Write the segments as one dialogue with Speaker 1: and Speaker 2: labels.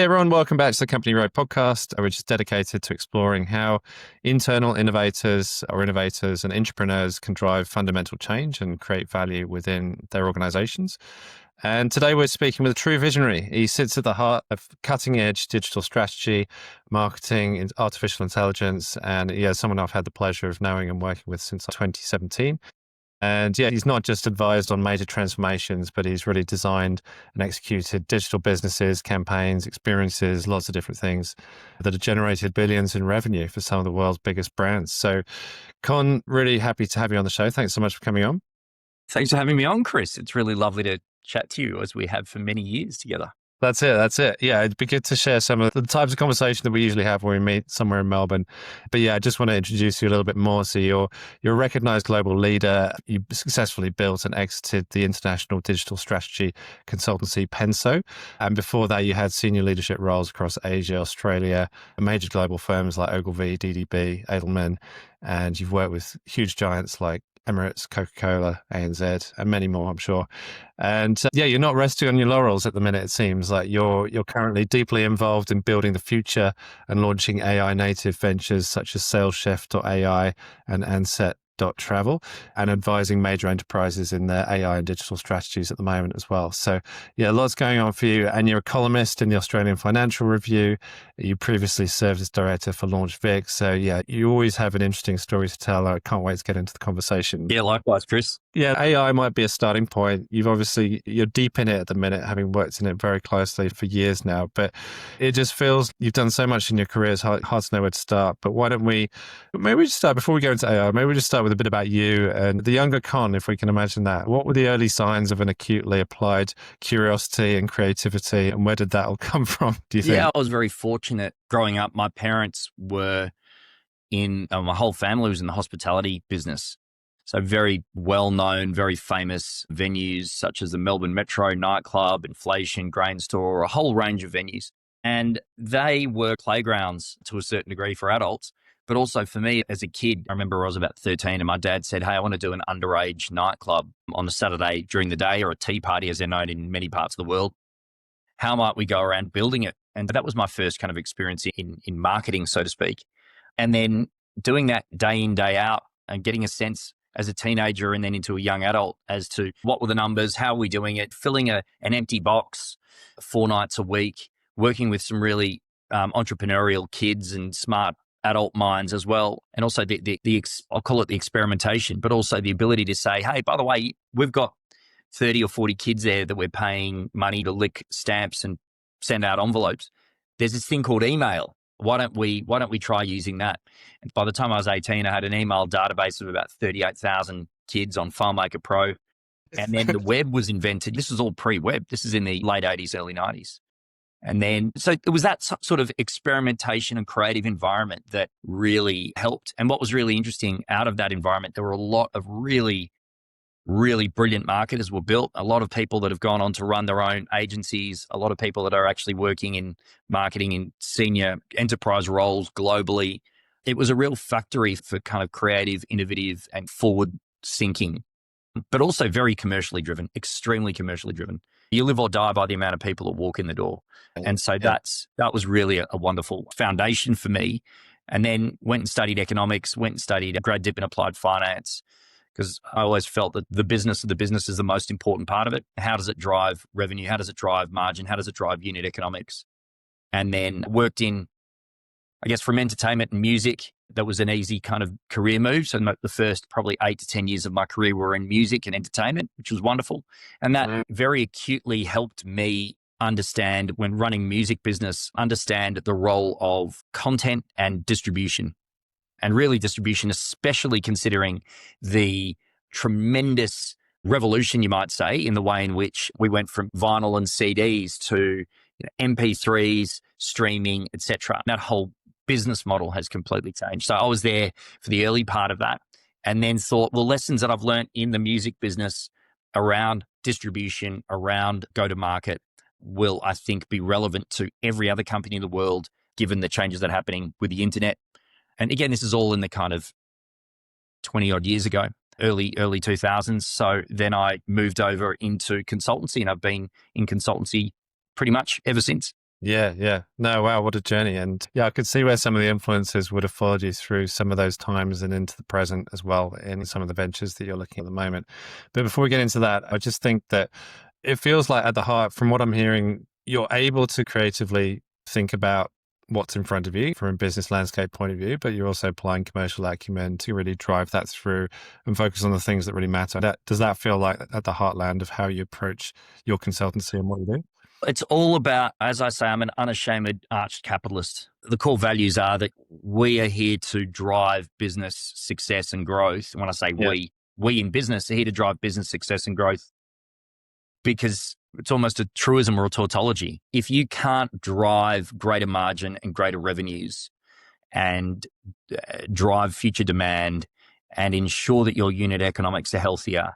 Speaker 1: Hey everyone, welcome back to the Company Road podcast, which is dedicated to exploring how internal innovators and entrepreneurs can drive fundamental change and create value within their organizations. And today we're speaking with a true visionary. He sits at the heart of cutting-edge digital strategy, marketing, artificial intelligence, and someone I've had the pleasure of knowing and working with since 2017. And he's not just advised on major transformations, but he's really designed and executed digital businesses, campaigns, experiences, lots of different things that have generated billions in revenue for some of the world's biggest brands. So, Con, really happy to have you on the show. Thanks so much for coming on.
Speaker 2: Thanks for having me on, Chris. It's really lovely to chat to you as we have for many years together.
Speaker 1: That's it. Yeah, it'd be good to share some of the types of conversation that we usually have when we meet somewhere in Melbourne. But I just want to introduce you a little bit more. So you're a recognized global leader. You successfully built and exited the international digital strategy consultancy Penso. And before that, you had senior leadership roles across Asia, Australia, major global firms like Ogilvy, DDB, Edelman. And you've worked with huge giants like Emirates, Coca-Cola, ANZ, and many more, I'm sure. And you're not resting on your laurels at the minute. It seems like you're currently deeply involved in building the future and launching AI native ventures such as SalesChef.ai and Ansett.Travel, and advising major enterprises in their AI and digital strategies at the moment as well. So lots going on for you. And you're a columnist in the Australian Financial Review. You previously served as director for Launch Vic. So you always have an interesting story to tell. I can't wait to get into the conversation.
Speaker 2: Yeah, likewise, Chris.
Speaker 1: AI might be a starting point. You're deep in it at the minute, having worked in it very closely for years now, but it just feels you've done so much in your career. It's hard to know where to start. But maybe we just start before we go into AI, maybe we just start with a bit about you and the younger Con, if we can imagine that. What were the early signs of an acutely applied curiosity and creativity, and where did that all come from, do you think?
Speaker 2: Yeah, I was very fortunate growing up. My parents were my whole family was in the hospitality business. So very well-known, very famous venues such as the Melbourne Metro nightclub, Inflation, Grain Store, a whole range of venues. And they were playgrounds to a certain degree for adults. But also for me as a kid, I remember I was about 13 and my dad said, hey, I want to do an underage nightclub on a Saturday during the day, or a tea party as they're known in many parts of the world. How might we go around building it? And that was my first kind of experience in marketing, so to speak. And then doing that day in, day out and getting a sense as a teenager and then into a young adult as to what were the numbers, how are we doing it, filling an empty box 4 nights a week, working with some really entrepreneurial kids and smart adult minds as well. And also I'll call it the experimentation, but also the ability to say, hey, by the way, we've got 30 or 40 kids there that we're paying money to lick stamps and send out envelopes. There's this thing called email. Why don't we try using that? And by the time I was 18, I had an email database of about 38,000 kids on FileMaker Pro. And then the web was invented. This was all pre-web. This is in the late 80s, early 90s. And then, so it was that sort of experimentation and creative environment that really helped. And what was really interesting out of that environment, there were a lot of really, really brilliant marketers were built. A lot of people that have gone on to run their own agencies, a lot of people that are actually working in marketing in senior enterprise roles globally. It was a real factory for kind of creative, innovative, and forward thinking, but also very commercially driven, extremely commercially driven. You live or die by the amount of people that walk in the door. And so that was really a wonderful foundation for me. And then went and studied economics, went and studied a grad dip in applied finance, because I always felt that the business of the business is the most important part of it. How does it drive revenue? How does it drive margin? How does it drive unit economics? And then worked in, I guess, from entertainment and music. That was an easy kind of career move. So the first probably 8 to 10 years of my career were in music and entertainment, which was wonderful. And that very acutely helped me understand, when running music business, understand the role of content and distribution. And really distribution, especially considering the tremendous revolution, you might say, in the way in which we went from vinyl and CDs to MP3s, streaming, etc. That whole business model has completely changed. So I was there for the early part of that, and then thought, well, lessons that I've learned in the music business around distribution, around go-to-market, will, I think, be relevant to every other company in the world, given the changes that are happening with the internet. And again, this is all in the kind of 20 odd years ago, early 2000s. So then I moved over into consultancy, and I've been in consultancy pretty much ever since.
Speaker 1: Yeah, yeah. No, wow, what a journey. And yeah, I could see where some of the influences would have followed you through some of those times and into the present as well in some of the ventures that you're looking at the moment. But before we get into that, I just think that it feels like at the heart, from what I'm hearing, you're able to creatively think about what's in front of you from a business landscape point of view, but you're also applying commercial acumen to really drive that through and focus on the things that really matter. Does that feel like at the heartland of how you approach your consultancy and what you do?
Speaker 2: It's all about, as I say, I'm an unashamed arch capitalist. The core values are that we are here to drive business success and growth. And when I say
Speaker 1: Yeah.
Speaker 2: we in business are here to drive business success and growth because it's almost a truism or a tautology. If you can't drive greater margin and greater revenues and drive future demand and ensure that your unit economics are healthier,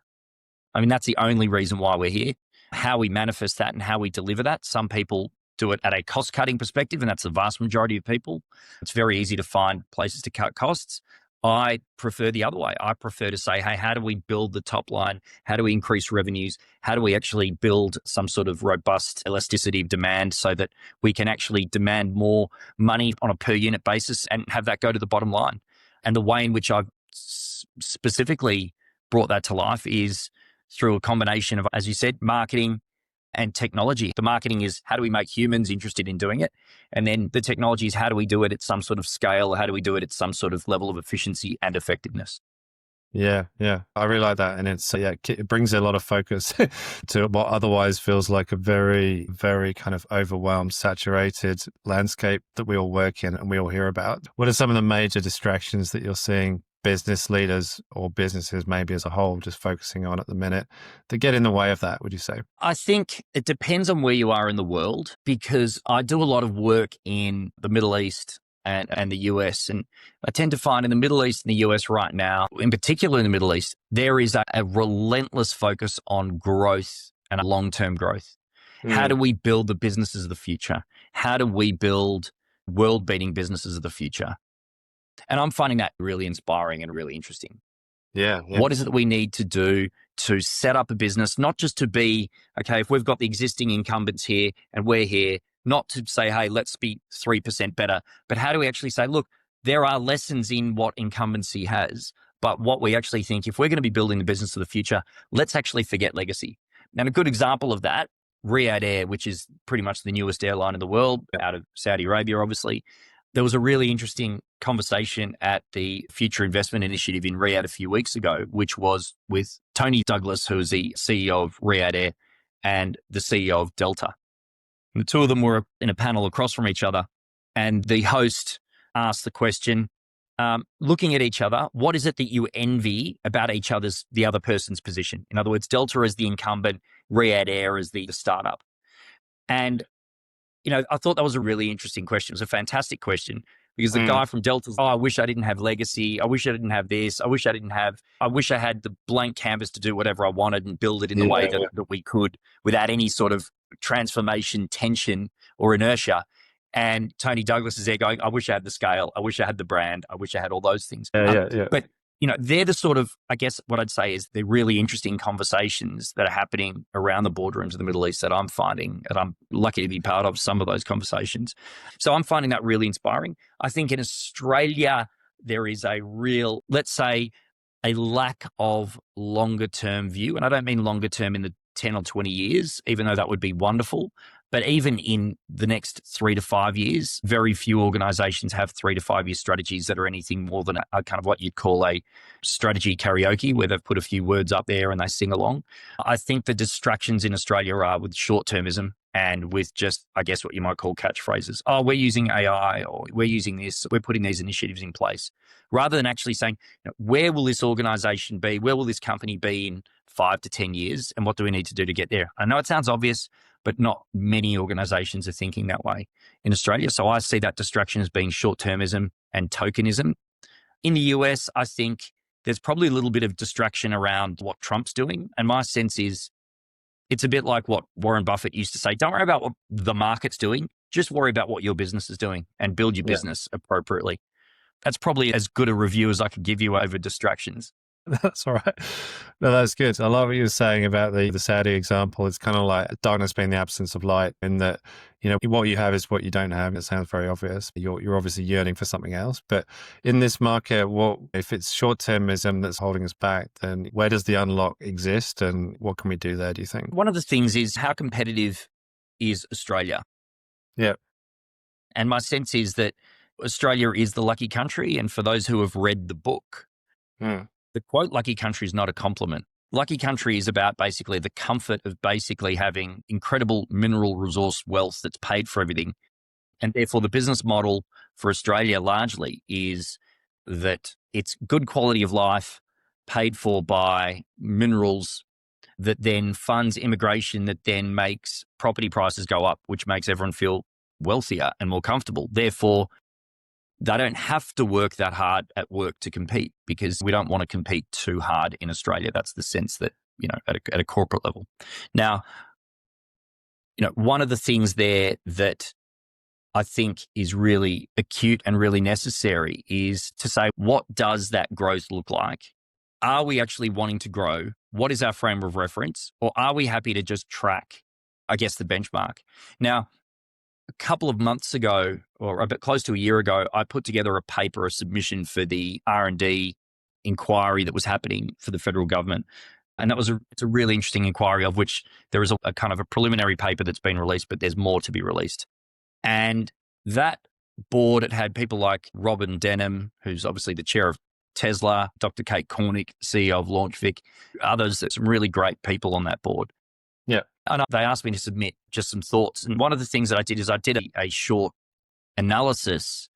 Speaker 2: I mean, that's the only reason why we're here. How we manifest that and how we deliver that. Some people do it at a cost-cutting perspective, and that's the vast majority of people. It's very easy to find places to cut costs. I prefer the other way. I prefer to say, hey, how do we build the top line? How do we increase revenues? How do we actually build some sort of robust elasticity of demand so that we can actually demand more money on a per unit basis and have that go to the bottom line? And the way in which I've specifically brought that to life is through a combination of, as you said, marketing and technology. The marketing is how do we make humans interested in doing it? And then the technology is how do we do it at some sort of scale? How do we do it at some sort of level of efficiency and effectiveness?
Speaker 1: Yeah, yeah. I really like that. And it brings a lot of focus to what otherwise feels like a very, very kind of overwhelmed, saturated landscape that we all work in and we all hear about. What are some of the major distractions that you're seeing business leaders or businesses maybe as a whole just focusing on at the minute that get in the way of that, would you say?
Speaker 2: I think it depends on where you are in the world because I do a lot of work in the Middle East and the US. And I tend to find in the Middle East and the US right now, in particular in the Middle East, there is a relentless focus on growth and long-term growth. How do we build the businesses of the future? How do we build world-beating businesses of the future? And I'm finding that really inspiring and really interesting.
Speaker 1: Yeah, yeah.
Speaker 2: What is it that we need to do to set up a business, not just to be, okay, if we've got the existing incumbents here and we're here, not to say, hey, let's be 3% better, but how do we actually say, look, there are lessons in what incumbency has, but what we actually think, if we're going to be building the business of the future, let's actually forget legacy. And a good example of that, Riyadh Air, which is pretty much the newest airline in the world, out of Saudi Arabia, obviously. There was a really interesting conversation at the Future Investment Initiative in Riyadh a few weeks ago, which was with Tony Douglas, who is the CEO of Riyadh Air and the CEO of Delta. And the two of them were in a panel across from each other. And the host asked the question, looking at each other, what is it that you envy about the other person's position? In other words, Delta as the incumbent, Riyadh Air as the startup. And I thought that was a really interesting question. It was a fantastic question because the guy from Delta's, I wish I didn't have legacy. I wish I didn't have this. I wish I had the blank canvas to do whatever I wanted and build it in the way that we could without any sort of transformation, tension or inertia. And Tony Douglas is there going, I wish I had the scale. I wish I had the brand. I wish I had all those things.
Speaker 1: Yeah.
Speaker 2: But they're the sort of, I guess what I'd say is the really interesting conversations that are happening around the boardrooms of the Middle East that I'm finding, and I'm lucky to be part of some of those conversations. So I'm finding that really inspiring. I think in Australia, there is a real, let's say, a lack of longer term view. And I don't mean longer term in the 10 or 20 years, even though that would be wonderful. But even in the next 3 to 5 years, very few organizations have 3 to 5 year strategies that are anything more than a kind of what you'd call a strategy karaoke, where they've put a few words up there and they sing along. I think the distractions in Australia are with short-termism and with just, I guess, what you might call catchphrases. Oh, we're using AI, or we're using this, we're putting these initiatives in place, rather than actually saying, where will this organization be? Where will this company be in 5 to 10 years? And what do we need to do to get there? I know it sounds obvious, but not many organizations are thinking that way in Australia. So I see that distraction as being short-termism and tokenism. In the US, I think there's probably a little bit of distraction around what Trump's doing. And my sense is it's a bit like what Warren Buffett used to say, don't worry about what the market's doing, just worry about what your business is doing and build your business appropriately. That's probably as good a review as I could give you over distractions.
Speaker 1: That's all right. No, that's good. I love what you were saying about the Saudi example. It's kind of like darkness being the absence of light, in that, what you have is what you don't have. It sounds very obvious. You're obviously yearning for something else. But in this market, what if it's short-termism that's holding us back, then where does the unlock exist, and what can we do there, do you think?
Speaker 2: One of the things is, how competitive is Australia?
Speaker 1: Yeah.
Speaker 2: And my sense is that Australia is the lucky country. And for those who have read the book, the quote lucky country is not a compliment. Lucky country is about basically the comfort of basically having incredible mineral resource wealth that's paid for everything. And therefore the business model for Australia largely is that it's good quality of life paid for by minerals that then funds immigration, that then makes property prices go up, which makes everyone feel wealthier and more comfortable. Therefore, they don't have to work that hard at work to compete, because we don't want to compete too hard in Australia. That's the sense that, at a corporate level. Now, one of the things there that I think is really acute and really necessary is to say, what does that growth look like? Are we actually wanting to grow? What is our frame of reference? Or are we happy to just track, I guess, the benchmark? Now, a couple of months ago, or a bit close to a year ago, I put together a submission for the R&D inquiry that was happening for the federal government. And it's a really interesting inquiry, of which there is a kind of a preliminary paper that's been released, but there's more to be released. And that board, it had people like Robin Denham, who's obviously the chair of Tesla, Dr. Kate Cornick, CEO of LaunchVic, others, some really great people on that board.
Speaker 1: Yeah.
Speaker 2: And they asked me to submit just some thoughts. And one of the things that I did is I did a short analysis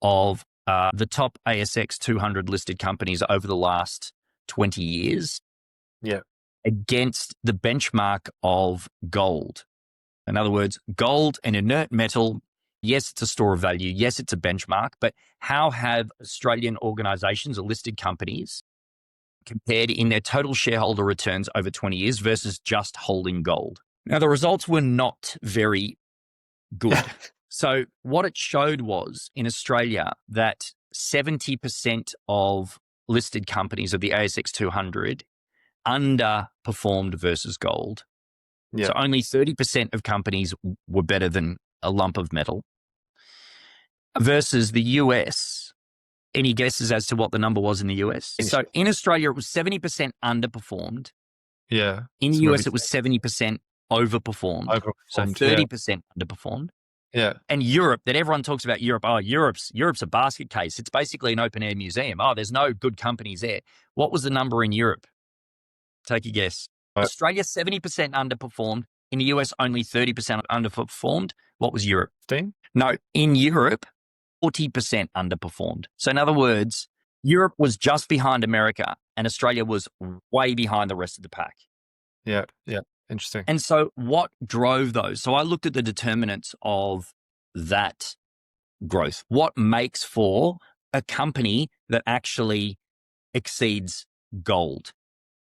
Speaker 2: of the top ASX 200 listed companies over the last 20 years against the benchmark of gold. In other words, gold, an inert metal, yes, it's a store of value. Yes, it's a benchmark. But how have Australian organizations or listed companies compared in their total shareholder returns over 20 years versus just holding gold? Now, the results were not very good. So what it showed was, in Australia, that 70% of listed companies of the ASX 200 underperformed versus gold.
Speaker 1: Yeah.
Speaker 2: So only 30% of companies were better than a lump of metal. Versus the US, any guesses as to what the number was in the US? So in Australia, it was 70% underperformed.
Speaker 1: Yeah.
Speaker 2: In the US, it was 70% overperformed. So 30% underperformed.
Speaker 1: Yeah.
Speaker 2: And Europe, that everyone talks about Europe. Oh, Europe's a basket case. It's basically an open air museum. Oh, there's no good companies there. What was the number in Europe? Take a guess. Australia, 70% underperformed. In the US, only 30% underperformed. What was Europe?
Speaker 1: 15?
Speaker 2: No, in Europe, 40% underperformed. So in other words, Europe was just behind America and Australia was way behind the rest of the pack.
Speaker 1: Yeah. Yeah. Interesting.
Speaker 2: And so what drove those? So I looked at the determinants of that growth. What makes for a company that actually exceeds gold?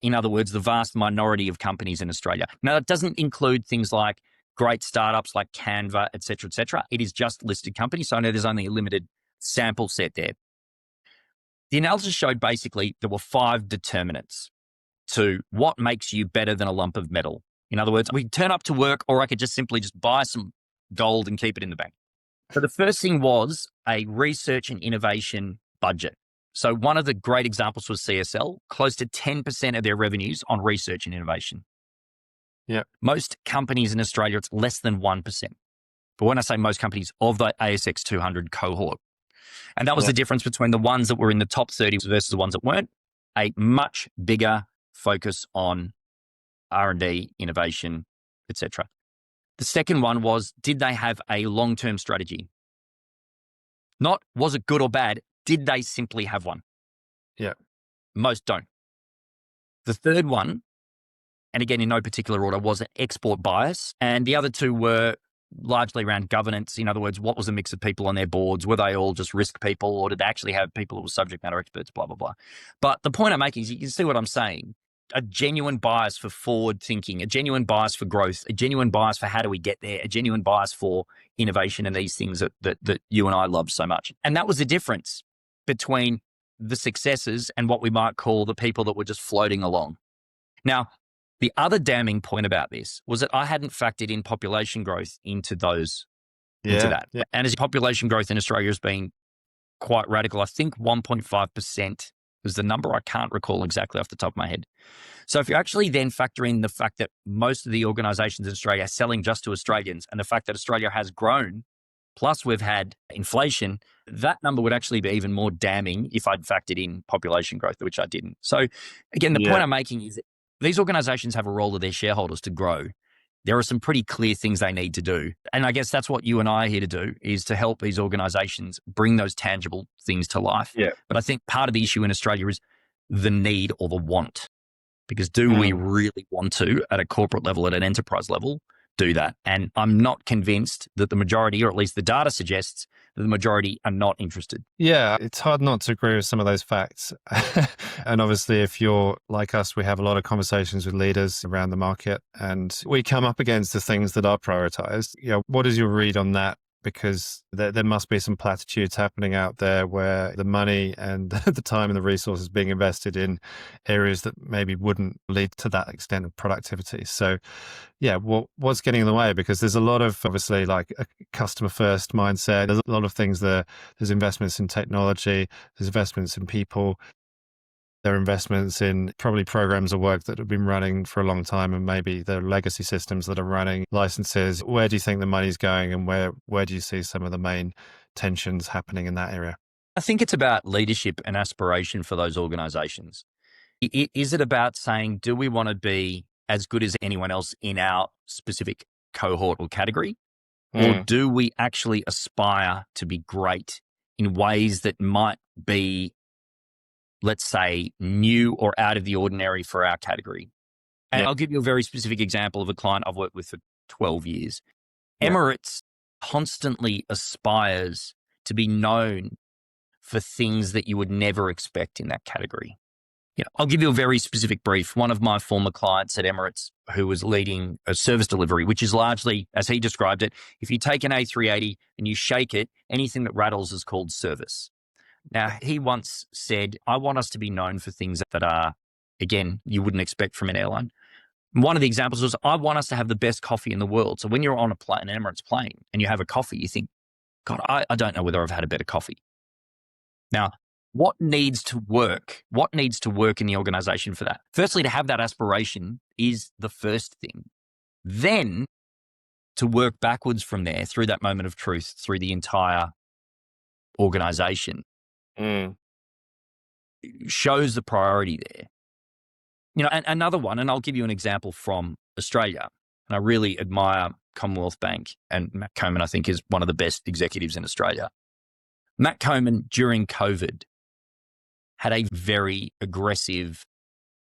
Speaker 2: In other words, the vast minority of companies in Australia. Now, that doesn't include things like great startups like Canva, et cetera, et cetera. It is just listed companies. So I know there's only a limited sample set there. The analysis showed basically there were 5 determinants to what makes you better than a lump of metal. In other words, we could turn up to work, or I could just simply buy some gold and keep it in the bank. So the first thing was a research and innovation budget. So one of the great examples was CSL, close to 10% of their revenues on research and innovation.
Speaker 1: Yeah.
Speaker 2: Most companies in Australia, it's less than 1%. But when I say most companies, of the ASX 200 cohort. And that was the difference between the ones that were in the top 30 versus the ones that weren't. A much bigger focus on R&D, innovation, etc. The second one was, did they have a long-term strategy? Not was it good or bad, did they simply have one?
Speaker 1: Yeah.
Speaker 2: Most don't. The third one, and again in no particular order, was an export bias. And the other two were largely around governance. In other words, what was the mix of people on their boards? Were they all just risk people, or did they actually have people who were subject matter experts, blah, blah, blah. But the point I'm making is, you can see what I'm saying. A genuine bias for forward thinking, a genuine bias for growth, a genuine bias for how do we get there, a genuine bias for innovation and these things that you and I love so much. And that was the difference between the successes and what we might call the people that were just floating along. Now, the other damning point about this was that I hadn't factored in population growth into that.
Speaker 1: Yeah.
Speaker 2: And as population growth in Australia has been quite radical, I think 1.5% was the number. I can't recall exactly off the top of my head. So if you actually then factor in the fact that most of the organizations in Australia are selling just to Australians, and the fact that Australia has grown, plus we've had inflation, that number would actually be even more damning if I'd factored in population growth, which I didn't. So again, the point I'm making is that these organizations have a role to their shareholders to grow. There are some pretty clear things they need to do. And I guess that's what you and I are here to do, is to help these organizations bring those tangible things to life.
Speaker 1: Yeah.
Speaker 2: But I think part of the issue in Australia is the need or the want. Because do we really want to, at a corporate level, at an enterprise level, do that? And I'm not convinced that the majority, or at least the data suggests that the majority are not interested.
Speaker 1: Yeah, it's hard not to agree with some of those facts. And obviously, if you're like us, we have a lot of conversations with leaders around the market, and we come up against the things that are prioritized. What is your read on that? Because there must be some platitudes happening out there where the money and the time and the resources being invested in areas that maybe wouldn't lead to that extent of productivity. So yeah, what's getting in the way? Because there's a lot of, obviously, like a customer first mindset. There's a lot of things there. There's investments in technology, there's investments in people. There are investments in probably programs of work that have been running for a long time, and maybe there are legacy systems that are running, licenses. Where do you think the money's going, and where do you see some of the main tensions happening in that area?
Speaker 2: I think it's about leadership and aspiration for those organizations. Is it about saying, do we want to be as good as anyone else in our specific cohort or category? Or do we actually aspire to be great in ways that might be, let's say, new or out of the ordinary for our category? And I'll give you a very specific example of a client I've worked with for 12 years. Emirates constantly aspires to be known for things that you would never expect in that category. I'll give you a very specific brief. One of my former clients at Emirates, who was leading a service delivery, which is largely, as he described it, if you take an A380 and you shake it, anything that rattles is called service. Now, he once said, I want us to be known for things that are, again, you wouldn't expect from an airline. One of the examples was, I want us to have the best coffee in the world. So when you're on an Emirates plane and you have a coffee, you think, God, I don't know whether I've had a better coffee. Now, what needs to work? What needs to work in the organization for that? Firstly, to have that aspiration is the first thing. Then to work backwards from there through that moment of truth, through the entire organization, shows the priority there. And another one, and I'll give you an example from Australia, and I really admire Commonwealth Bank, and Matt Coman, I think, is one of the best executives in Australia. Matt Coman, during COVID, had a very aggressive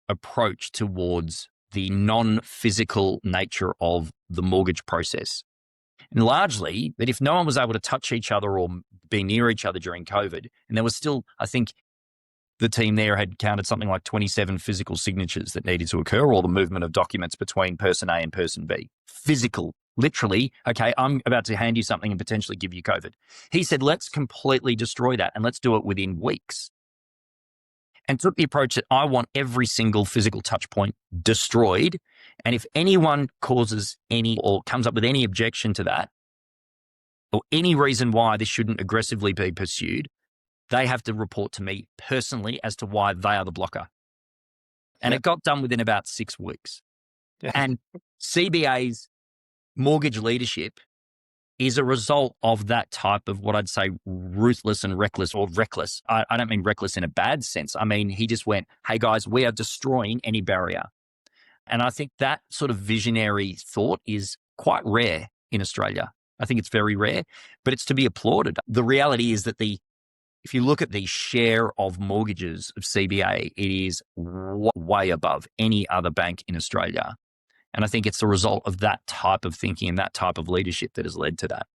Speaker 2: approach towards the non-physical nature of the mortgage process. And largely, that if no one was able to touch each other or be near each other during COVID, and there was still, I think, the team there had counted something like 27 physical signatures that needed to occur, or the movement of documents between person A and person B. Physical, literally, okay, I'm about to hand you something and potentially give you COVID. He said, let's completely destroy that and let's do it within weeks. And took the approach that I want every single physical touch point destroyed. And if anyone causes any or comes up with any objection to that, or any reason why this shouldn't aggressively be pursued, they have to report to me personally as to why they are the blocker. And it got done within about 6 weeks. And CBA's mortgage leadership is a result of that type of what I'd say ruthless and reckless, or reckless. I don't mean reckless in a bad sense. I mean, he just went, hey guys, we are destroying any barrier. And I think that sort of visionary thought is quite rare in Australia. I think it's very rare, but it's to be applauded. The reality is that if you look at the share of mortgages of CBA, it is way above any other bank in Australia. And I think it's the result of that type of thinking and that type of leadership that has led to that.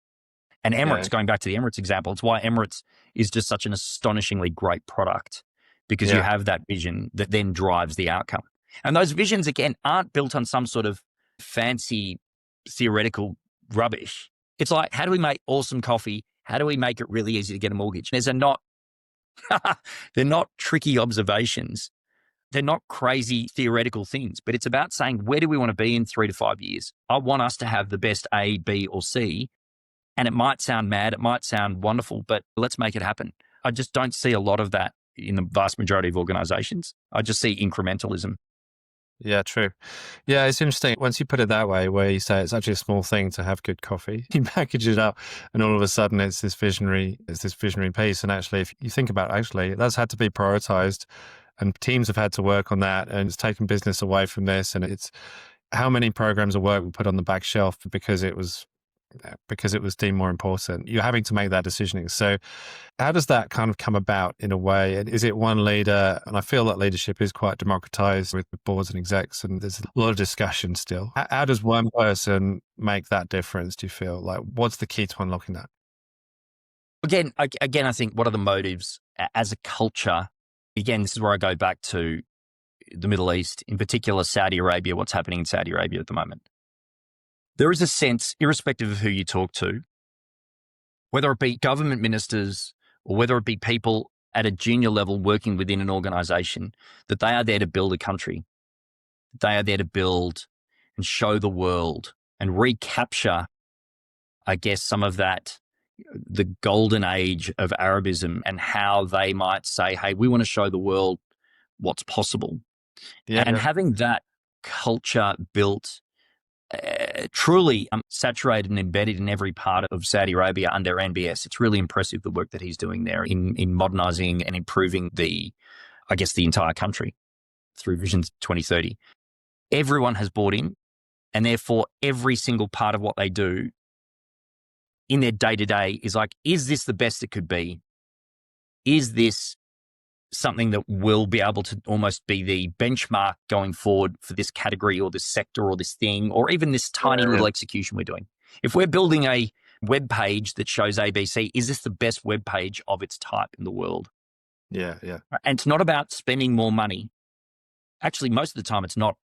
Speaker 2: And Emirates, going back to the Emirates example, it's why Emirates is just such an astonishingly great product, because you have that vision that then drives the outcome. And those visions, again, aren't built on some sort of fancy theoretical rubbish. It's like, how do we make awesome coffee? How do we make it really easy to get a mortgage? These are not They're not tricky observations. They're not crazy theoretical things, but it's about saying, where do we want to be in 3 to 5 years? I want us to have the best A, B, or C. And it might sound mad, it might sound wonderful, but let's make it happen. I just don't see a lot of that in the vast majority of organizations. I just see incrementalism.
Speaker 1: Yeah, true. Yeah, it's interesting. Once you put it that way, where you say it's actually a small thing to have good coffee, you package it up and all of a sudden it's this visionary piece. And actually, if you think about it, actually, that's had to be prioritized and teams have had to work on that, and it's taken business away from this. And it's how many programs of work were put on the back shelf because it was deemed more important. You're having to make that decisioning. So how does that kind of come about in a way? Is it one leader? And I feel that leadership is quite democratized with boards and execs, and there's a lot of discussion still. How does one person make that difference, do you feel? Like, what's the key to unlocking that?
Speaker 2: Again, I think what are the motives as a culture? Again, this is where I go back to the Middle East, in particular Saudi Arabia, what's happening in Saudi Arabia at the moment. There is a sense, irrespective of who you talk to, whether it be government ministers or whether it be people at a junior level working within an organization, that they are there to build a country. They are there to build and show the world and recapture, I guess, some of that, the golden age of Arabism, and how they might say, hey, we want to show the world what's possible. And having that culture built, truly saturated and embedded in every part of Saudi Arabia under NBS. It's really impressive, the work that he's doing there in modernizing and improving the entire country through Vision 2030. Everyone has bought in, and therefore every single part of what they do in their day-to-day is like, is this the best it could be? Is this something that will be able to almost be the benchmark going forward for this category or this sector or this thing, or even this tiny little execution we're doing? If we're building a web page that shows ABC, is this the best web page of its type in the world?
Speaker 1: Yeah.
Speaker 2: And it's not about spending more money. Actually, most of the time, it's not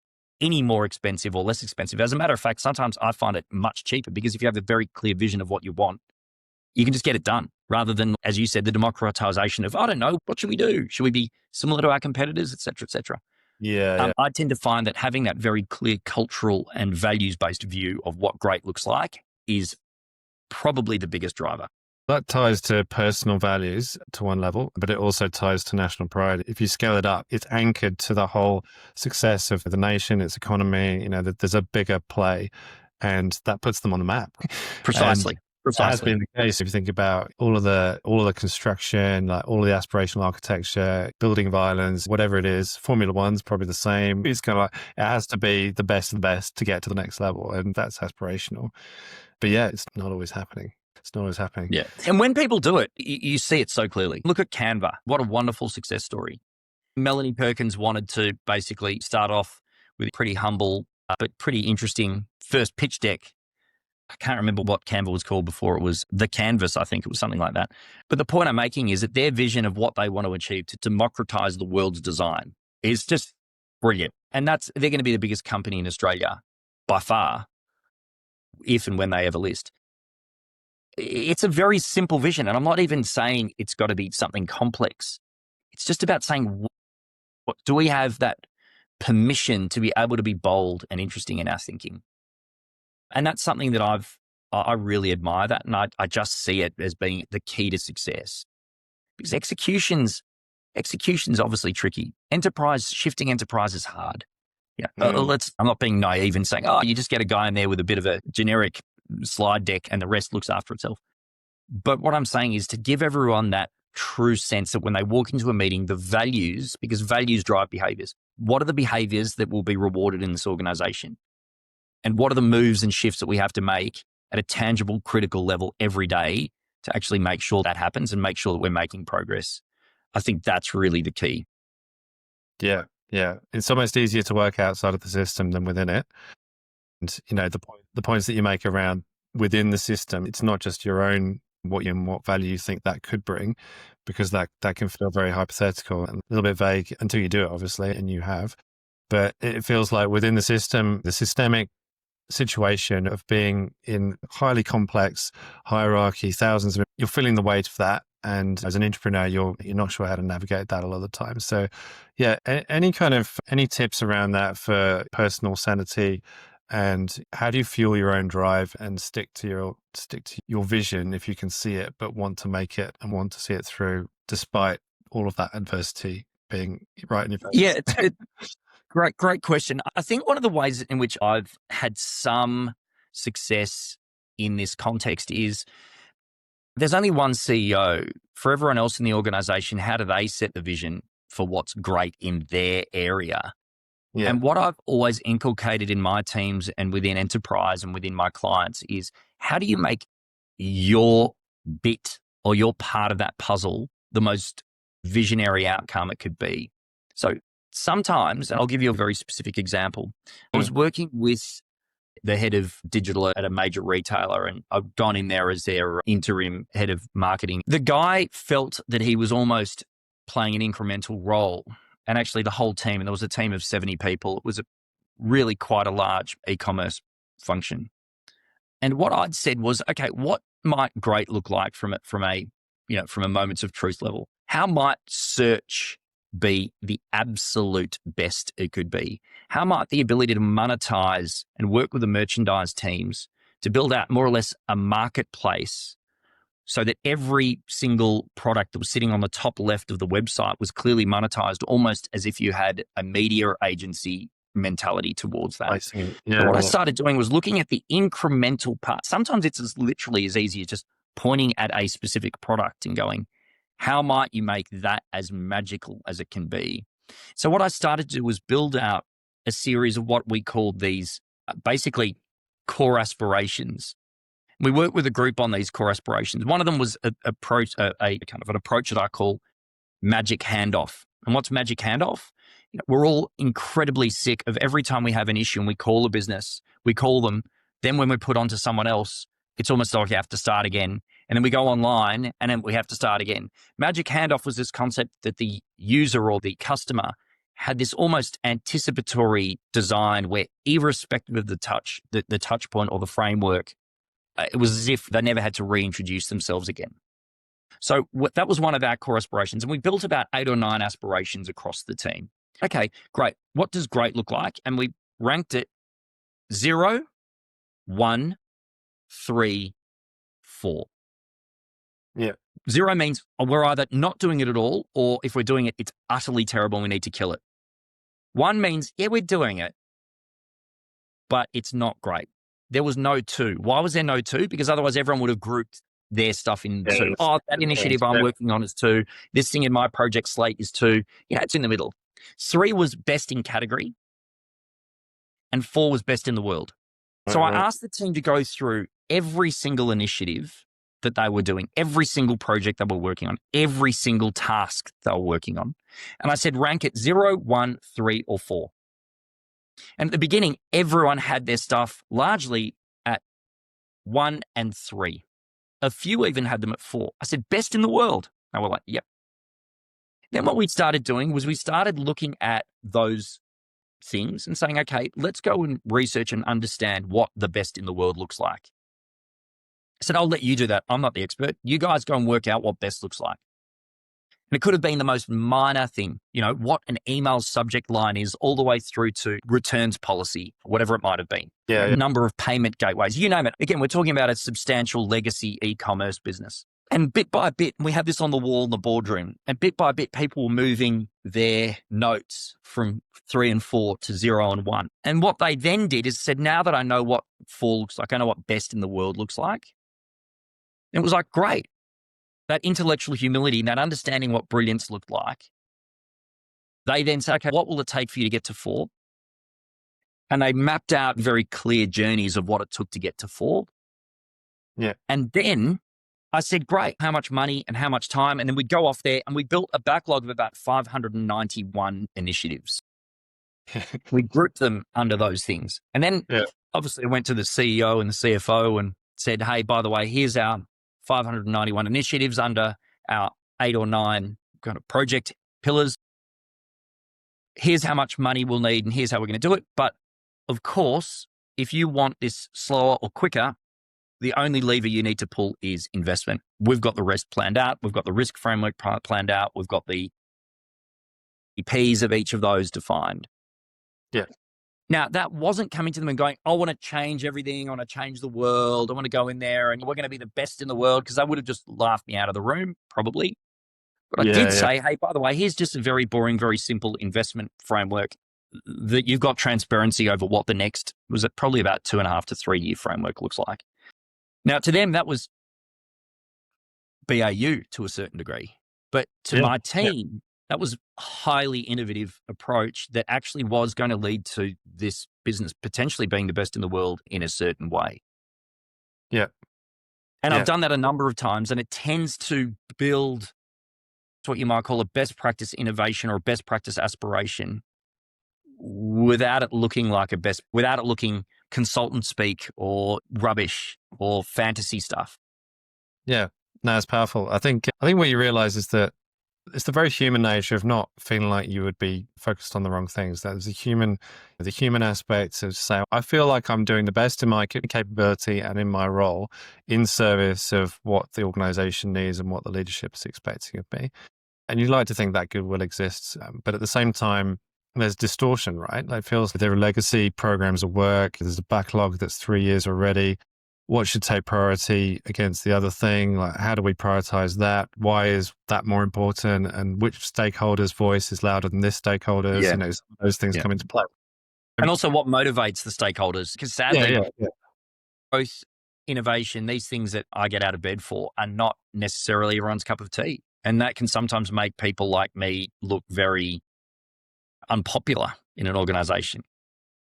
Speaker 2: any more expensive or less expensive. As a matter of fact, sometimes I find it much cheaper, because if you have a very clear vision of what you want, you can just get it done, rather than, as you said, the democratization of, I don't know, what should we do? Should we be similar to our competitors, et cetera, et cetera?
Speaker 1: Yeah.
Speaker 2: I tend to find that having that very clear cultural and values-based view of what great looks like is probably the biggest driver.
Speaker 1: That ties to personal values to one level, but it also ties to national pride. If you scale it up, it's anchored to the whole success of the nation, its economy, that there's a bigger play, and that puts them on the map.
Speaker 2: Precisely.
Speaker 1: That has been the case. If you think about all of the construction, like all of the aspirational architecture, building violence, whatever it is, Formula One's probably the same. It's kind of like, it has to be the best of the best to get to the next level. And that's aspirational. But yeah, it's not always happening.
Speaker 2: Yeah. And when people do it, you see it so clearly. Look at Canva. What a wonderful success story. Melanie Perkins wanted to basically start off with a pretty humble, but pretty interesting first pitch deck. I can't remember what Canva was called before. It was the Canvas, I think it was something like that. But the point I'm making is that their vision of what they want to achieve to democratize the world's design is just brilliant. And they're going to be the biggest company in Australia by far, if and when they ever list. It's a very simple vision. And I'm not even saying it's got to be something complex. It's just about saying, what do we have that permission to be able to be bold and interesting in our thinking? And that's something that I really admire that. And I just see it as being the key to success, because execution's obviously tricky. Shifting enterprise is hard. Yeah. I'm not being naive and saying, you just get a guy in there with a bit of a generic slide deck and the rest looks after itself. But what I'm saying is to give everyone that true sense that when they walk into a meeting, the values, because values drive behaviors. What are the behaviors that will be rewarded in this organization? And what are the moves and shifts that we have to make at a tangible, critical level every day to actually make sure that happens and make sure that we're making progress? I think that's really the key.
Speaker 1: Yeah. It's almost easier to work outside of the system than within it. And, the points that you make around within the system, it's not just your own, what value you think that could bring, because that can feel very hypothetical and a little bit vague until you do it, obviously, and you have. But it feels like within the system, the systemic situation of being in highly complex hierarchy, you're feeling the weight of that. And as an entrepreneur, you're not sure how to navigate that a lot of the time. So yeah, any tips around that for personal sanity, and how do you fuel your own drive and stick to your vision if you can see it, but want to make it and want to see it through despite all of that adversity being right in your face?
Speaker 2: Yeah, it's great question. I think one of the ways in which I've had some success in this context is there's only one CEO. For everyone else in the organization, how do they set the vision for what's great in their area?
Speaker 1: Yeah.
Speaker 2: And what I've always inculcated in my teams and within enterprise and within my clients is, how do you make your bit or your part of that puzzle the most visionary outcome it could be? So sometimes, and I'll give you a very specific example, I was working with the head of digital at a major retailer, and I've gone in there as their interim head of marketing. The guy felt that he was almost playing an incremental role, and actually the whole team, and there was a team of 70 people. It was really quite a large e-commerce function. And what I'd said was, okay, what might great look like from a moments of truth level? How might search be the absolute best it could be? How might the ability to monetize and work with the merchandise teams to build out more or less a marketplace so that every single product that was sitting on the top left of the website was clearly monetized, almost as if you had a media agency mentality towards that?
Speaker 1: I see. Yeah.
Speaker 2: So what I started doing was looking at the incremental part. Sometimes it's as literally as easy as just pointing at a specific product and going, how might you make that as magical as it can be? So what I started to do was build out a series of what we called these basically core aspirations. We worked with a group on these core aspirations. One of them was a kind of an approach that I call magic handoff. And what's magic handoff? We're all incredibly sick of every time we have an issue and we call a business, we call them. Then when we put onto someone else, it's almost like you have to start again. And then we go online and then we have to start again. Magic handoff was this concept that the user or the customer had this almost anticipatory design where, irrespective of the touch point or the framework, it was as if they never had to reintroduce themselves again. So that was one of our core aspirations. And we built about 8 or 9 aspirations across the team. Okay, great. What does great look like? And we ranked it 0, 1, 3, 4.
Speaker 1: Yeah.
Speaker 2: 0 means we're either not doing it at all, or if we're doing it, it's utterly terrible and we need to kill it. 1 means, yeah, we're doing it, but it's not great. There was no 2. Why was there no 2? Because otherwise everyone would have grouped their stuff in 2. Oh, that initiative I'm working on is 2. This thing in my project slate is 2. Yeah, it's in the middle. 3 was best in category, and 4 was best in the world. So I asked the team to go through every single initiative that they were doing, every single project they were working on, every single task they were working on. And I said, rank it 0, 1, 3, or 4. And at the beginning, everyone had their stuff largely at 1 and 3. A few even had them at 4. I said, best in the world. They were like, yep. Then what we started doing was we started looking at those things and saying, okay, let's go and research and understand what the best in the world looks like. I said, I'll let you do that. I'm not the expert. You guys go and work out what best looks like. And it could have been the most minor thing, what an email subject line is, all the way through to returns policy, whatever it might have been.
Speaker 1: Yeah.
Speaker 2: Number of payment gateways, you name it. Again, we're talking about a substantial legacy e-commerce business. And bit by bit, we have this on the wall in the boardroom, and bit by bit, people were moving their notes from 3 and 4 to 0 and 1. And what they then did is said, now that I know what 4 looks like, I know what best in the world looks like. And it was like, great. That intellectual humility and that understanding what brilliance looked like. They then said, okay, what will it take for you to get to 4? And they mapped out very clear journeys of what it took to get to 4.
Speaker 1: Yeah.
Speaker 2: And then I said, great, how much money and how much time? And then we'd go off there and we built a backlog of about 591 initiatives. We grouped them under those things. And then obviously I went to the CEO and the CFO and said, hey, by the way, here's our 591 initiatives under our 8 or 9 kind of project pillars. Here's how much money we'll need and here's how we're going to do it. But of course, if you want this slower or quicker, The only lever you need to pull is investment. We've got the rest planned out. We've got the risk framework planned out. We've got the Ps of each of those defined.
Speaker 1: Yeah.
Speaker 2: Now, that wasn't coming to them and going, I want to change everything. I want to change the world. I want to go in there and we're going to be the best in the world, because they would have just laughed me out of the room, probably. But I did say, hey, by the way, here's just a very boring, very simple investment framework that you've got transparency over what the next was probably about 2.5 to 3 year framework looks like. Now, to them, that was BAU to a certain degree. But to my team, that was a highly innovative approach that actually was going to lead to this business potentially being the best in the world in a certain way.
Speaker 1: Yeah.
Speaker 2: And I've done that a number of times, and it tends to build what you might call a best practice innovation or a best practice aspiration without it looking without it looking consultant speak or rubbish or fantasy stuff.
Speaker 1: Yeah. No, it's powerful. I think what you realize is that it's the very human nature of not feeling like you would be focused on the wrong things. There's the human aspect of saying, I feel like I'm doing the best in my capability and in my role in service of what the organization needs and what the leadership is expecting of me. And you'd like to think that goodwill exists. But at the same time, there's distortion, right? Like, it feels like there are legacy programs of work. There's a backlog that's 3 years already. What should take priority against the other thing? Like, how do we prioritize that? Why is that more important? And which stakeholder's voice is louder than this stakeholder's?
Speaker 2: Yeah.
Speaker 1: You know, those things come into play.
Speaker 2: And also what motivates the stakeholders. Because sadly,
Speaker 1: Yeah.
Speaker 2: both innovation, these things that I get out of bed for, are not necessarily everyone's cup of tea. And that can sometimes make people like me look very unpopular in an organization.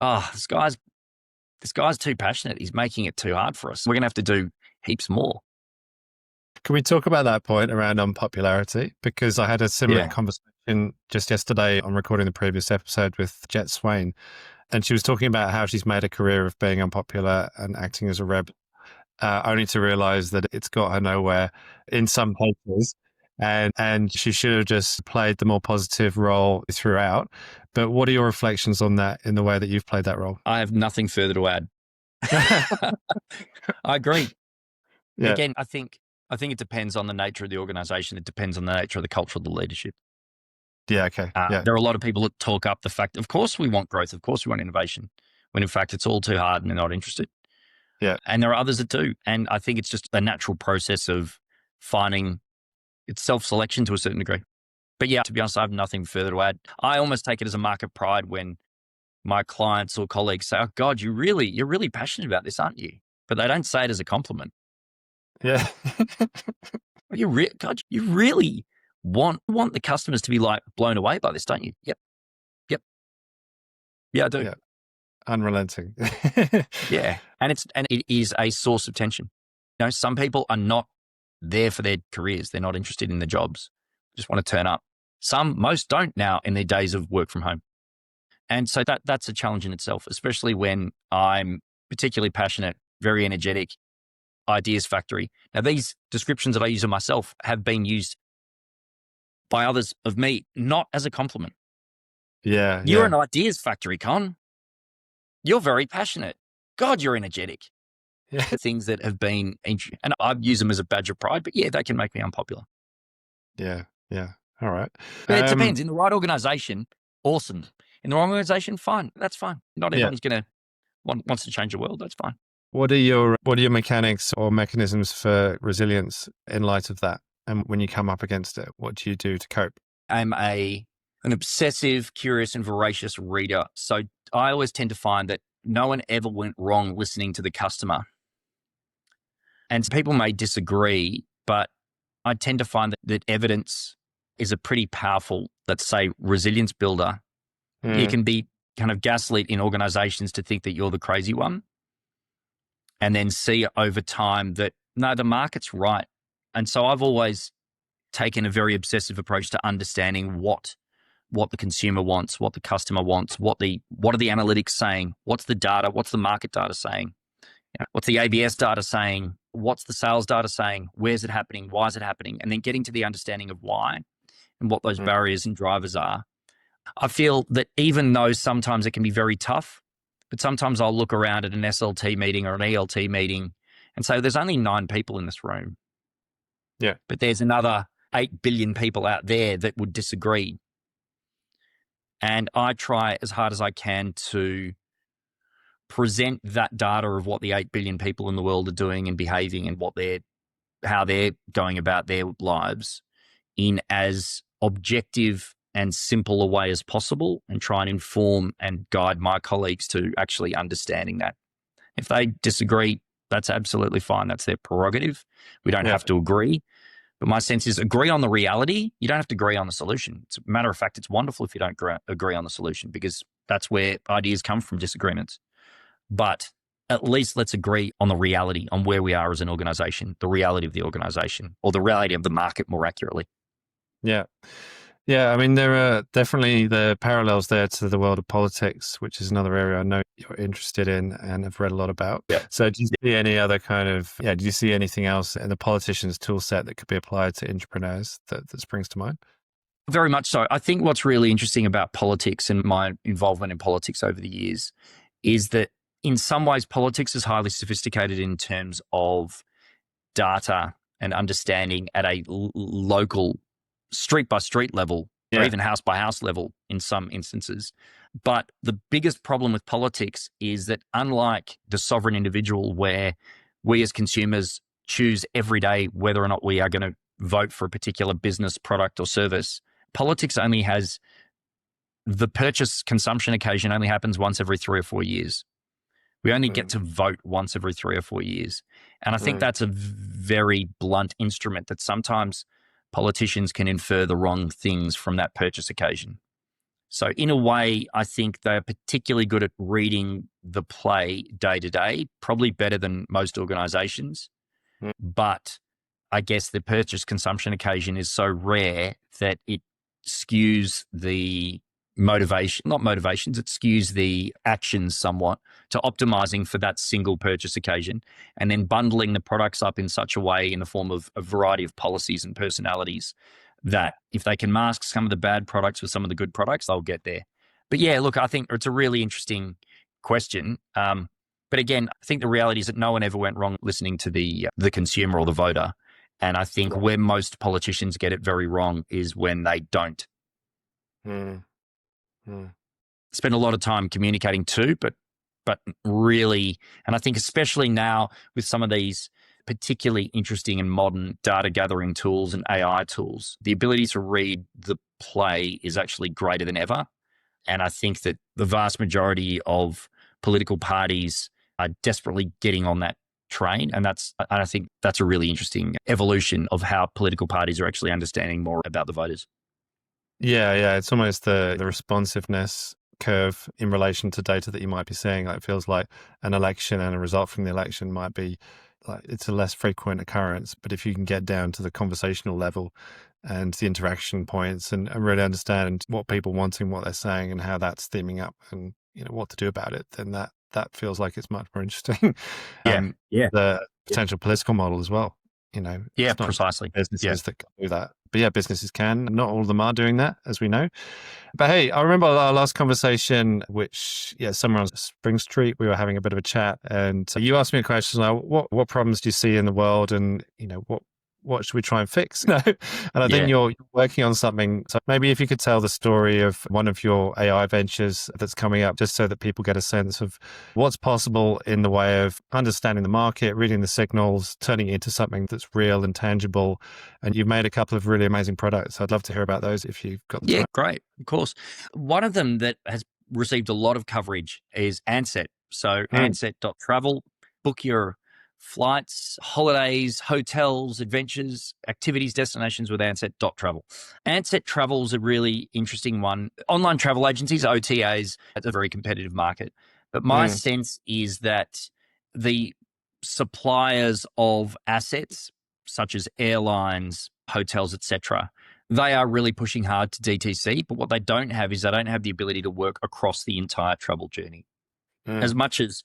Speaker 2: Oh, this guy's too passionate. He's making it too hard for us. We're going to have to do heaps more.
Speaker 1: Can we talk about that point around unpopularity? Because I had a similar conversation just yesterday on recording the previous episode with Jet Swain. And she was talking about how she's made a career of being unpopular and acting as a rebel, only to realize that it's got her nowhere in some cases. And she should have just played the more positive role throughout. But what are your reflections on that in the way that you've played that role?
Speaker 2: I have nothing further to add. I agree.
Speaker 1: Yeah.
Speaker 2: Again, I think it depends on the nature of the organization. It depends on the nature of the culture of the leadership.
Speaker 1: Yeah, okay.
Speaker 2: There are a lot of people that talk up the fact, of course we want growth, of course we want innovation, when in fact it's all too hard and they're not interested.
Speaker 1: Yeah.
Speaker 2: And there are others that do. And I think it's just a natural process of finding, it's self-selection to a certain degree. But yeah, to be honest, I have nothing further to add. I almost take it as a mark of pride when my clients or colleagues say, oh God, you're really passionate about this, aren't you? But they don't say it as a compliment.
Speaker 1: Yeah.
Speaker 2: God, you really want the customers to be like blown away by this, don't you? Yep. Yeah, I do.
Speaker 1: Yeah. Unrelenting.
Speaker 2: Yeah. And it is a source of tension. You know, some people are not there for their careers. They're not interested in the jobs. Just want to turn up. Most don't now in their days of work from home. And so that's a challenge in itself, especially when I'm particularly passionate, very energetic, ideas factory. Now, these descriptions that I use of myself have been used by others of me, not as a compliment.
Speaker 1: Yeah.
Speaker 2: You're an ideas factory, Con. You're very passionate. God, you're energetic.
Speaker 1: Yeah.
Speaker 2: Things that have been, and I've used them as a badge of pride, but yeah, they can make me unpopular.
Speaker 1: Yeah. All right.
Speaker 2: But it depends. In the right organization, awesome. In the wrong organization, fine. That's fine. Not everyone's going to wants to change the world. That's fine.
Speaker 1: What are your mechanics or mechanisms for resilience in light of that? And when you come up against it, what do you do to cope?
Speaker 2: I'm an obsessive, curious, and voracious reader. So I always tend to find that no one ever went wrong listening to the customer. And people may disagree, but I tend to find that evidence is a pretty powerful, let's say, resilience builder. You can be kind of gaslit in organizations to think that you're the crazy one, and then see over time that, no, the market's right. And so I've always taken a very obsessive approach to understanding what the consumer wants, what the customer wants, what are the analytics saying, what's the data, what's the market data saying, what's the ABS data saying, what's the sales data saying, where's it happening, why is it happening, and then getting to the understanding of why and what those barriers and drivers are. I feel that even though sometimes it can be very tough, but sometimes I'll look around at an SLT meeting or an ELT meeting And so there's only 9 people in this room.
Speaker 1: Yeah.
Speaker 2: But there's another 8 billion people out there that would disagree. And I try as hard as I can to present that data of what the 8 billion people in the world are doing and behaving and how they're going about their lives in as objective and simple a way as possible, and try and inform and guide my colleagues to actually understanding that. If they disagree, that's absolutely fine. That's their prerogative. We don't have to agree. But my sense is agree on the reality. You don't have to agree on the solution. It's a matter of fact, it's wonderful if you don't agree on the solution, because that's where ideas come from, disagreements. But at least let's agree on the reality, on where we are as an organization, the reality of the organization, or the reality of the market more accurately.
Speaker 1: Yeah. Yeah, I mean, there are definitely the parallels there to the world of politics, which is another area I know you're interested in and have read a lot about.
Speaker 2: Yeah.
Speaker 1: So do you see any other do you see anything else in the politician's tool set that could be applied to entrepreneurs that springs to mind?
Speaker 2: Very much so. I think what's really interesting about politics and my involvement in politics over the years is that in some ways politics is highly sophisticated in terms of data and understanding at a local street by street level, or even house by house level in some instances. But the biggest problem with politics is that, unlike the sovereign individual, where we as consumers choose every day whether or not we are going to vote for a particular business, product, or service, politics only has the purchase consumption occasion only happens once every 3 or 4 years. We only get to vote once every 3 or 4 years. And I think that's a very blunt instrument that sometimes politicians can infer the wrong things from that purchase occasion. So in a way, I think they're particularly good at reading the play day to day, probably better than most organizations. But I guess the purchase consumption occasion is so rare that it skews the it skews the actions somewhat to optimizing for that single purchase occasion, and then bundling the products up in such a way in the form of a variety of policies and personalities that if they can mask some of the bad products with some of the good products, they'll get there. But yeah, look, I think it's a really interesting question. But again, I think the reality is that no one ever went wrong listening to the consumer or the voter. And I think where most politicians get it very wrong is when they don't. Spend a lot of time communicating too, but really, and I think especially now with some of these particularly interesting and modern data gathering tools and AI tools, the ability to read the play is actually greater than ever. And I think that the vast majority of political parties are desperately getting on that train. And I think that's a really interesting evolution of how political parties are actually understanding more about the voters.
Speaker 1: Yeah. It's almost the responsiveness curve in relation to data that you might be seeing. Like, it feels like an election and a result from the election might be like, it's a less frequent occurrence. But if you can get down to the conversational level and the interaction points and really understand what people want and what they're saying and how that's theming up and, you know, what to do about it, then that feels like it's much more interesting. The potential political model as well. You know, it's not
Speaker 2: precisely.
Speaker 1: businesses that can do that. But yeah, businesses can. Not all of them are doing that, as we know. But hey, I remember our last conversation, which, somewhere on Spring Street, we were having a bit of a chat, and you asked me a question like, what problems do you see in the world, and, you know, what should we try and fix? And I think you're working on something. So maybe if you could tell the story of one of your AI ventures that's coming up, just so that people get a sense of what's possible in the way of understanding the market, reading the signals, turning it into something that's real and tangible. And you've made a couple of really amazing products. I'd love to hear about those if you've got the time.
Speaker 2: Great. Of course. One of them that has received a lot of coverage is Ansett. So Ansett.Travel, book your flights, holidays, hotels, adventures, activities, destinations with Ansett.Travel. Ansett.Travel is a really interesting one. Online travel agencies, OTAs, it's a very competitive market. But my sense is that the suppliers of assets, such as airlines, hotels, etc., they are really pushing hard to DTC. But what they don't have is they don't have the ability to work across the entire travel journey. As much as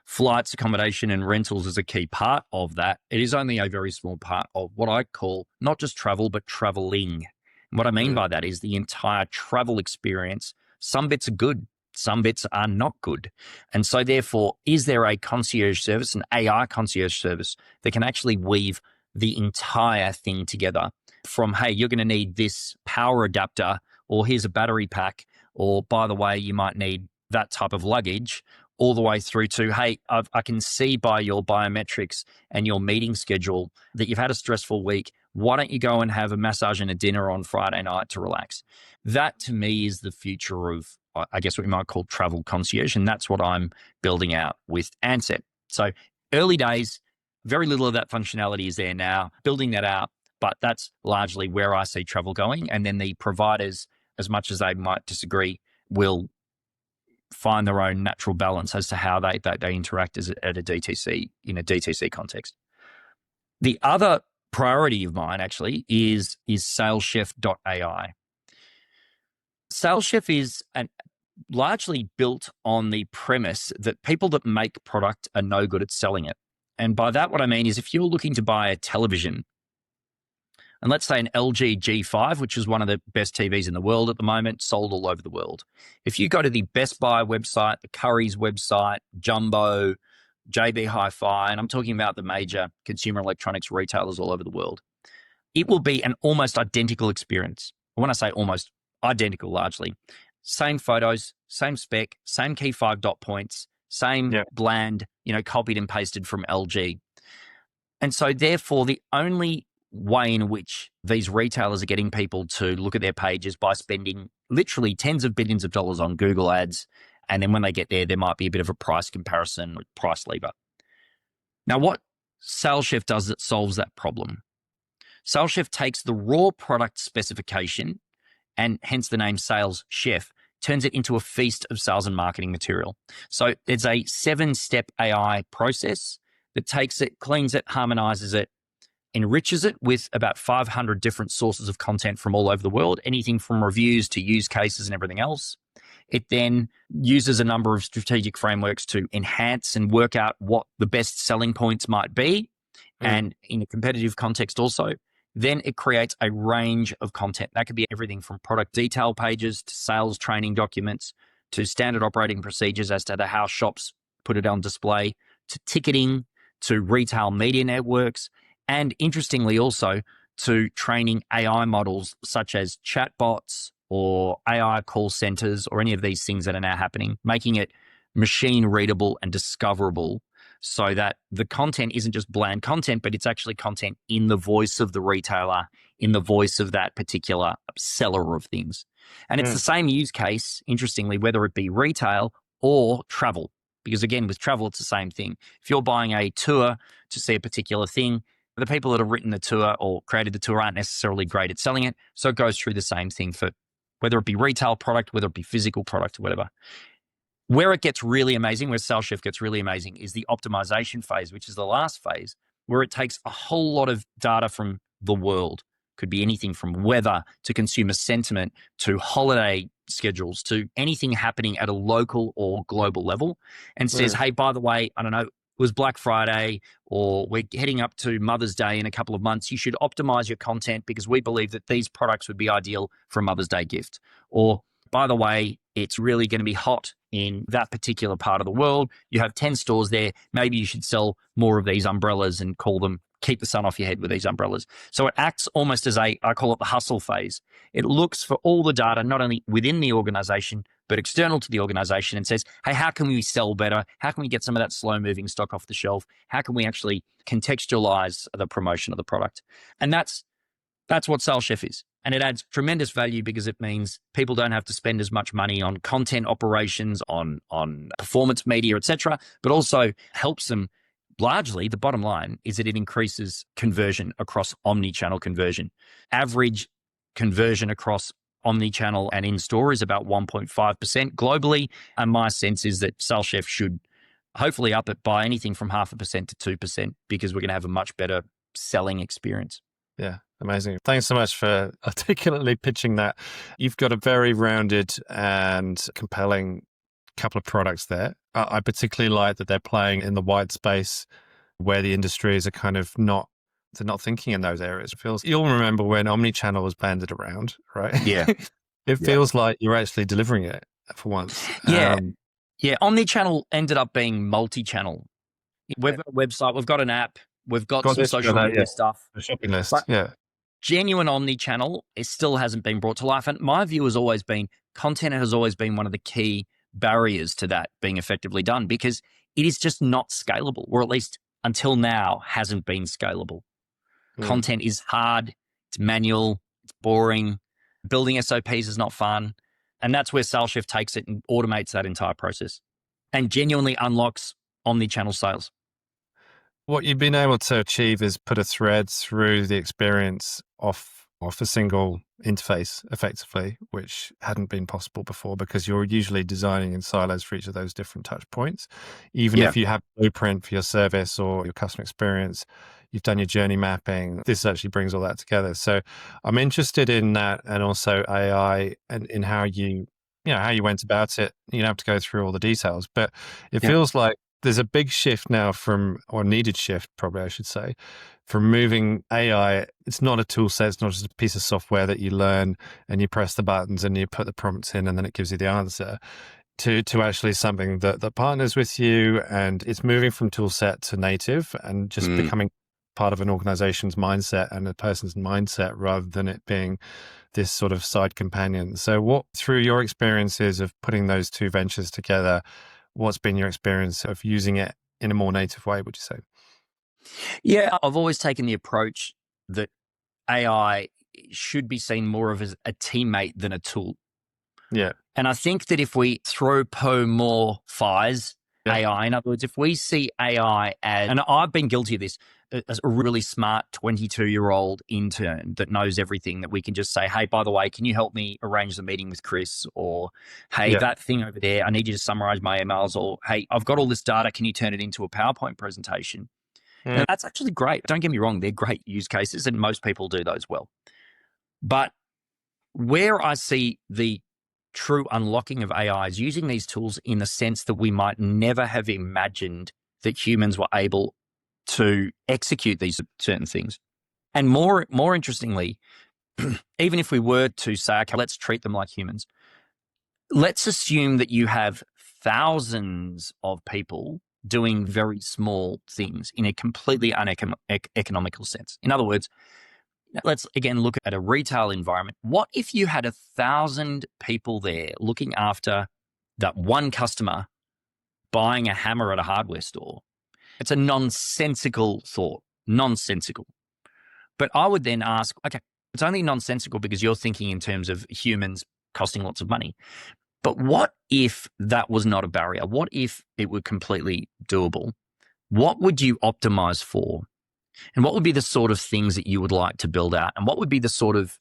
Speaker 2: flights, accommodation, and rentals is a key part of that, it is only a very small part of what I call not just travel, but traveling. And what I mean by that is the entire travel experience. Some bits are good, Some bits are not good. And so therefore, is there a concierge service, an AI concierge service that can actually weave the entire thing together from, hey, you're going to need this power adapter, or here's a battery pack, or by the way, you might need that type of luggage, all the way through to, hey, I can see by your biometrics and your meeting schedule that you've had a stressful week. Why don't you go and have a massage and a dinner on Friday night to relax? That to me is the future of, I guess, what you might call travel concierge. And that's what I'm building out with Ansett. So early days, very little of that functionality is there now, building that out. But that's largely where I see travel going. And then the providers, as much as they might disagree, will find their own natural balance as to how they interact at a DTC, in a DTC context. The other priority of mine actually is SalesChef.ai. SalesChef is largely built on the premise that people that make product are no good at selling it. And by that, what I mean is if you're looking to buy a television, and let's say an LG G5, which is one of the best TVs in the world at the moment, sold all over the world. If you go to the Best Buy website, the Currys website, Jumbo, JB Hi-Fi, and I'm talking about the major consumer electronics retailers all over the world, it will be an almost identical experience. When I say almost identical, largely, same photos, same spec, same key 5 dot points, same bland, copied and pasted from LG. And so therefore, the only way in which these retailers are getting people to look at their pages by spending literally tens of billions of dollars on Google ads. And then when they get there might be a bit of a price comparison or price lever. Now, what SalesChef does that solves that problem? SalesChef takes the raw product specification, and hence the name Sales Chef, turns it into a feast of sales and marketing material. So it's a 7-step AI process that takes it, cleans it, harmonizes it, enriches it with about 500 different sources of content from all over the world, anything from reviews to use cases and everything else. It then uses a number of strategic frameworks to enhance and work out what the best selling points might be. And in a competitive context also, then it creates a range of content. That could be everything from product detail pages to sales training documents to standard operating procedures as to how shops put it on display, to ticketing, to retail media networks, and interestingly also to training AI models such as chatbots or AI call centers or any of these things that are now happening, making it machine readable and discoverable so that the content isn't just bland content, but it's actually content in the voice of the retailer, in the voice of that particular seller of things. And it's the same use case, interestingly, whether it be retail or travel. Because again, with travel, it's the same thing. If you're buying a tour to see a particular thing, the people that have written the tour or created the tour aren't necessarily great at selling it. So it goes through the same thing for whether it be retail product, whether it be physical product or whatever. Where it gets really amazing, where SalesChef gets really amazing is the optimization phase, which is the last phase, where it takes a whole lot of data from the world. Could be anything from weather to consumer sentiment to holiday schedules to anything happening at a local or global level, and says, hey, by the way, I don't know, it was Black Friday or we're heading up to Mother's Day in a couple of months. You should optimize your content because we believe that these products would be ideal for a Mother's Day gift. Or, by the way, it's really going to be hot in that particular part of the world. You have 10 stores there. Maybe you should sell more of these umbrellas and call them keep the sun off your head with these umbrellas. So it acts almost as I call it the hustle phase. It looks for all the data, not only within the organization, but external to the organization and says, hey, how can we sell better? How can we get some of that slow moving stock off the shelf? How can we actually contextualize the promotion of the product? And that's what SalesChef is. And it adds tremendous value because it means people don't have to spend as much money on content operations, on performance media, etc., but also helps them. Largely, the bottom line is that it increases conversion across omni-channel conversion. Average conversion across omni-channel and in-store is about 1.5% globally. And my sense is that SalesChef should hopefully up it by anything from 0.5% to 2% because we're going to have a much better selling experience.
Speaker 1: Yeah, amazing. Thanks so much for articulately pitching that. You've got a very rounded and compelling couple of products there. I particularly like that they're playing in the white space where the industries are kind of not thinking in those areas. It feels, you'll remember when omnichannel was banded around, right?
Speaker 2: Yeah.
Speaker 1: It feels like you're actually delivering it. for once.
Speaker 2: Yeah. Yeah. Omnichannel ended up being multi-channel. We've got a website, we've got an app, we've got
Speaker 1: Got
Speaker 2: some
Speaker 1: this, got
Speaker 2: social
Speaker 1: that, yeah.
Speaker 2: media stuff,
Speaker 1: The shopping list,
Speaker 2: but
Speaker 1: yeah.
Speaker 2: genuine omni-channel, it still hasn't been brought to life. And my view has always been content has always been one of the key barriers to that being effectively done, because it is just not scalable, or at least until now hasn't been scalable.
Speaker 1: Mm.
Speaker 2: Content is hard, it's manual, it's boring. Building SOPs is not fun. And that's where SalesChef takes it and automates that entire process and genuinely unlocks omni-channel sales.
Speaker 1: What you've been able to achieve is put a thread through the experience off a single interface effectively, which hadn't been possible before because you're usually designing in silos for each of those different touch points. Even
Speaker 2: Yeah.
Speaker 1: if you have a blueprint for your service or your customer experience, you've done your journey mapping. This actually brings all that together. So I'm interested in that, and also AI, and in how how you went about it. You don't have to go through all the details, but it
Speaker 2: Yeah.
Speaker 1: feels like there's a big shift now or needed shift, probably I should say, from moving AI. It's not a tool set. It's not just a piece of software that you learn and you press the buttons and you put the prompts in and then it gives you the answer, to actually something that partners with you, and it's moving from tool set to native and just becoming part of an organization's mindset and a person's mindset, rather than it being this sort of side companion. So what, through your experiences of putting those two ventures together, what's been your experience of using it in a more native way, would you say?
Speaker 2: Yeah, I've always taken the approach that AI should be seen more of as a teammate than a tool.
Speaker 1: Yeah.
Speaker 2: And I think that if we throw more fires
Speaker 1: Yeah.
Speaker 2: AI, in other words, if we see AI as, and I've been guilty of this, as a really smart 22-year-old intern that knows everything, that we can just say, hey, by the way, can you help me arrange the meeting with Chris? Or, hey,
Speaker 1: Yeah.
Speaker 2: that thing over there, I need you to summarize my emails. Or, hey, I've got all this data. Can you turn it into a PowerPoint presentation?
Speaker 1: Mm.
Speaker 2: Now, that's actually great. Don't get me wrong. They're great use cases and most people do those well. But where I see the true unlocking of AI is using these tools in the sense that we might never have imagined that humans were able to execute these certain things. And more interestingly, even if we were to say, okay, let's treat them like humans, let's assume that you have thousands of people doing very small things in a completely uneconomical sense. In other words, let's again look at a retail environment. What if you had 1,000 people there looking after that one customer buying a hammer at a hardware store? It's a nonsensical thought, nonsensical. But I would then ask, okay, it's only nonsensical because you're thinking in terms of humans costing lots of money. But what if that was not a barrier? What if it were completely doable? What would you optimize for? And what would be the sort of things that you would like to build out? And what would be the sort of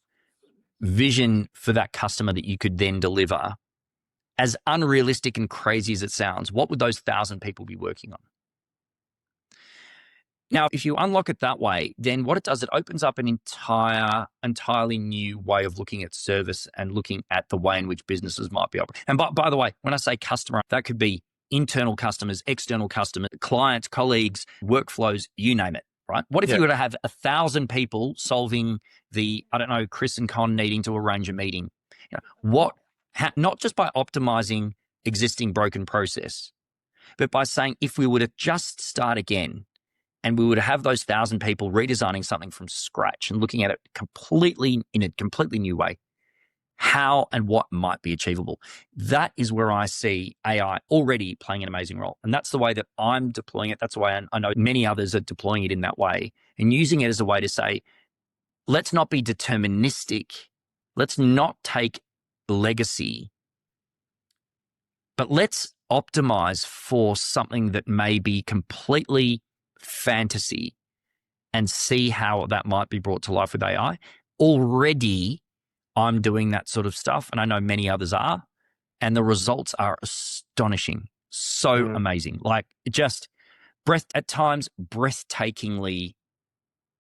Speaker 2: vision for that customer that you could then deliver? As unrealistic and crazy as it sounds, what would those 1,000 people be working on? Now, if you unlock it that way, then what it does, it opens up an entirely new way of looking at service and looking at the way in which businesses might be operating. And by the way, when I say customer, that could be internal customers, external customers, clients, colleagues, workflows, you name it, right? What if you were to have 1,000 people solving Chris and Con needing to arrange a meeting? Not just by optimizing existing broken process, but by saying, if we were to just start again, and we would have those 1,000 people redesigning something from scratch and looking at it in a completely new way, how and what might be achievable. That is where I see AI already playing an amazing role. And that's the way that I'm deploying it. That's the way I know many others are deploying it in that way, and using it as a way to say, let's not be deterministic. Let's not take legacy, but let's optimize for something that may be completely fantasy and see how that might be brought to life with AI. Already, I'm doing that sort of stuff, and I know many others are, and the results are astonishing. So amazing. Like, just at times, breathtakingly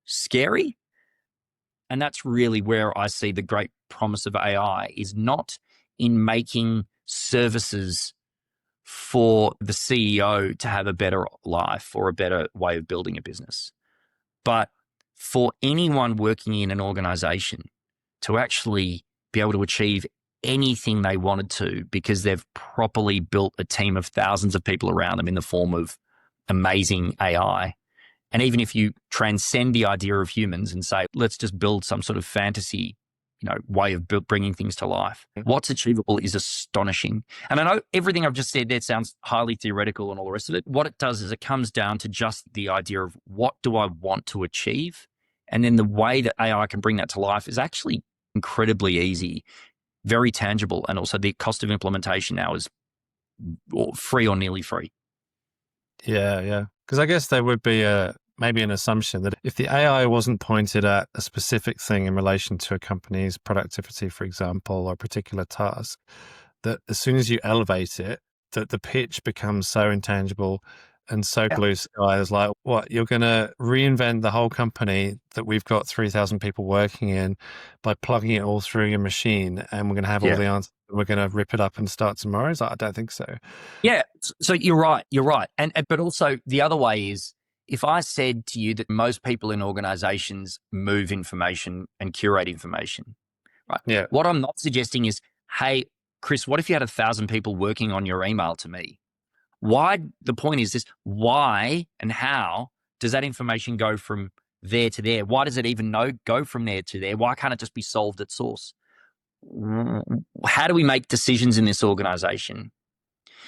Speaker 2: scary. And that's really where I see the great promise of AI, is not in making services for the CEO to have a better life or a better way of building a business, but for anyone working in an organization to actually be able to achieve anything they wanted to because they've properly built a team of thousands of people around them in the form of amazing AI. And even if you transcend the idea of humans and say, let's just build some sort of fantasy, way of bringing things to life, what's achievable is astonishing. And I know everything I've just said there sounds highly theoretical and all the rest of it. What it does is it comes down to just the idea of what do I want to achieve? And then the way that AI can bring that to life is actually incredibly easy, very tangible. And also the cost of implementation now is free or nearly free.
Speaker 1: Yeah, yeah. Because I guess there would be maybe an assumption that if the AI wasn't pointed at a specific thing in relation to a company's productivity, for example, or a particular task, that as soon as you elevate it, that the pitch becomes so intangible and so blue sky. Is like, what, you're going to reinvent the whole company that we've got 3,000 people working in by plugging it all through your machine, and we're going to have all the answers. We're going to rip it up and start tomorrow. It's like, I don't think so.
Speaker 2: Yeah. So you're right. But also the other way is, if I said to you that most people in organizations move information and curate information, right?
Speaker 1: Yeah.
Speaker 2: What I'm not suggesting is, hey, Chris, what if you had 1,000 people working on your email to me? Why? The point is this: why and how does that information go from there to there? Why does it even go from there to there? Why can't it just be solved at source? How do we make decisions in this organization?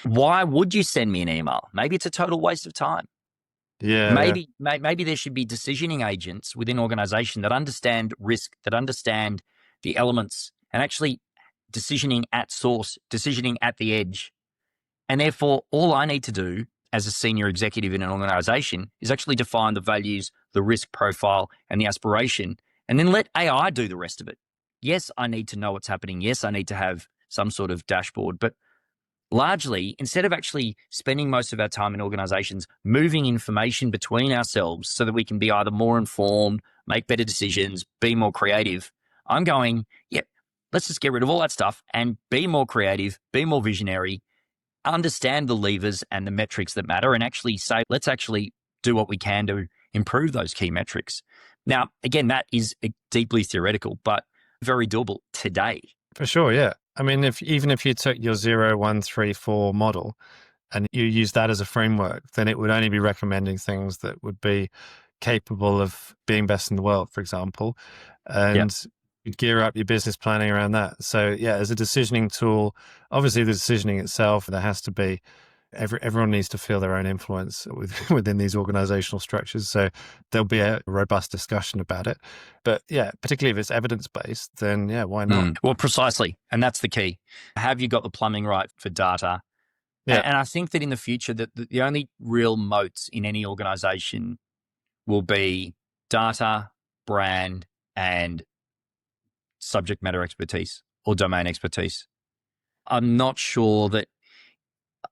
Speaker 2: Why would you send me an email? Maybe it's a total waste of time.
Speaker 1: Yeah.
Speaker 2: Maybe there should be decisioning agents within organization that understand risk, that understand the elements, and actually decisioning at source, decisioning at the edge. And therefore, all I need to do as a senior executive in an organization is actually define the values, the risk profile, and the aspiration, and then let AI do the rest of it. Yes, I need to know what's happening. Yes, I need to have some sort of dashboard. But largely, instead of actually spending most of our time in organizations moving information between ourselves so that we can be either more informed, make better decisions, be more creative, I'm going, let's just get rid of all that stuff and be more creative, be more visionary, understand the levers and the metrics that matter, and actually say, let's actually do what we can to improve those key metrics. Now, again, that is deeply theoretical, but very doable today.
Speaker 1: For sure, yeah. I mean, even if you took your 0, 1, 3, 4 model and you use that as a framework, then it would only be recommending things that would be capable of being best in the world, for example. And you gear up your business planning around that. So yeah, as a decisioning tool, obviously the decisioning itself, there has to be, everyone needs to feel their own influence within these organizational structures. So there'll be a robust discussion about it. But yeah, particularly if it's evidence-based, then yeah, why not?
Speaker 2: Well, precisely. And that's the key. Have you got the plumbing right for data? Yeah. And I think that in the future, that the only real moats in any organization will be data, brand, and subject matter expertise or domain expertise. I'm not sure that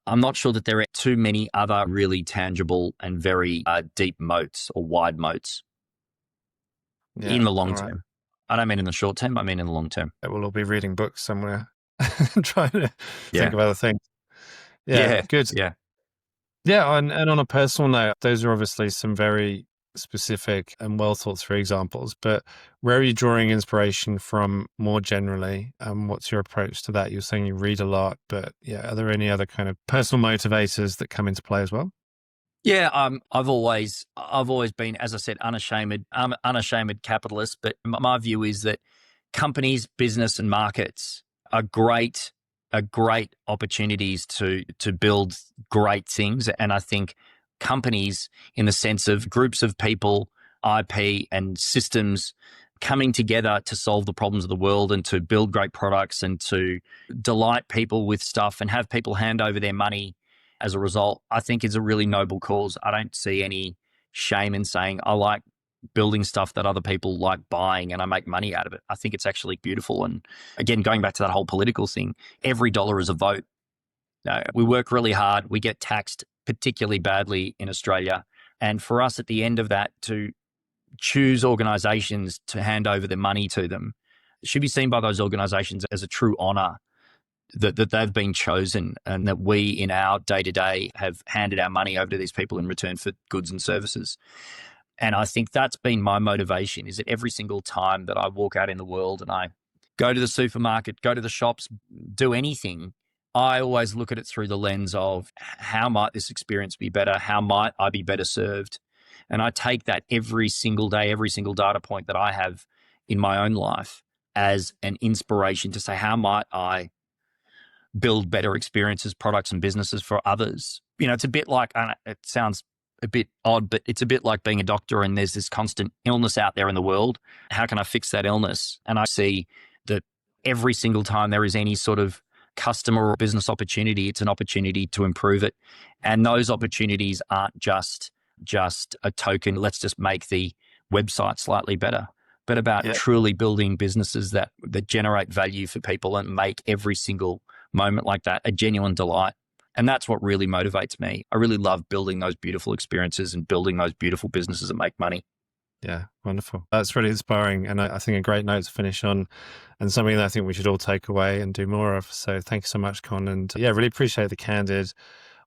Speaker 2: there are too many other really tangible and very deep moats or wide moats in the long term. I don't mean in the short term, I mean in the long term.
Speaker 1: We'll all be reading books somewhere trying to think of other things. Yeah, good. Yeah, and on a personal note, those are obviously some very specific and well thought through examples, but where are you drawing inspiration from more generally? What's your approach to that? You're saying you read a lot, but yeah, are there any other kind of personal motivators that come into play as well?
Speaker 2: Yeah, I've always been, as I said, unashamed capitalist. But my view is that companies, business, and markets are great opportunities to build great things. And I think companies, in the sense of groups of people, IP, and systems coming together to solve the problems of the world and to build great products and to delight people with stuff and have people hand over their money as a result, I think is a really noble cause. I don't see any shame in saying I like building stuff that other people like buying and I make money out of it. I think it's actually beautiful. And again, going back to that whole political thing, every dollar is a vote. We work really hard. We get taxed particularly badly in Australia. And for us at the end of that to choose organizations to hand over their money to them, it should be seen by those organizations as a true honor that they've been chosen and that we in our day-to-day have handed our money over to these people in return for goods and services. And I think that's been my motivation, is that every single time that I walk out in the world and I go to the supermarket, go to the shops, do anything, I always look at it through the lens of how might this experience be better? How might I be better served? And I take that every single day, every single data point that I have in my own life as an inspiration to say, how might I build better experiences, products, and businesses for others? You know, it's a bit like, it sounds a bit odd, but it's a bit like being a doctor and there's this constant illness out there in the world. How can I fix that illness? And I see that every single time there is any sort of customer or business opportunity, it's an opportunity to improve it. And those opportunities aren't just a token, let's just make the website slightly better, but about truly building businesses that generate value for people and make every single moment like that a genuine delight. And that's what really motivates me. I really love building those beautiful experiences and building those beautiful businesses that make money.
Speaker 1: Yeah, wonderful. That's really inspiring. And I think a great note to finish on, and something that I think we should all take away and do more of. So thank you so much, Con. And yeah, really appreciate the candid,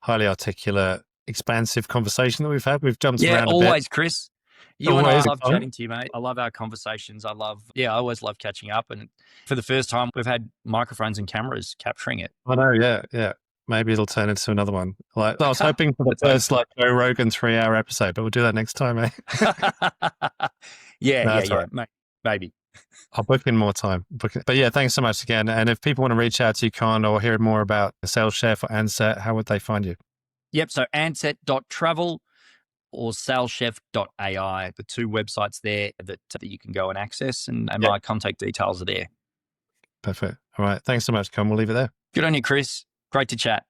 Speaker 1: highly articulate, expansive conversation that we've had. We've jumped around a bit.
Speaker 2: Always, Chris. You and I love chatting to you, mate. I love our conversations. I always love catching up. And for the first time, we've had microphones and cameras capturing it.
Speaker 1: I know, yeah. Maybe it'll turn into another one. Like, I was hoping for the first Joe Rogan 3-hour episode, but we'll do that next time, eh?
Speaker 2: Yeah. Maybe.
Speaker 1: I'll book in more time. But yeah, thanks so much again. And if people want to reach out to you, Con, or hear more about SalesChef or Ansett, how would they find you?
Speaker 2: Yep. So Ansett.Travel or SalesChef.ai, the two websites there that you can go and access, and my contact details are there.
Speaker 1: Perfect. All right. Thanks so much, Con. We'll leave it there.
Speaker 2: Good on you, Chris. Great to chat.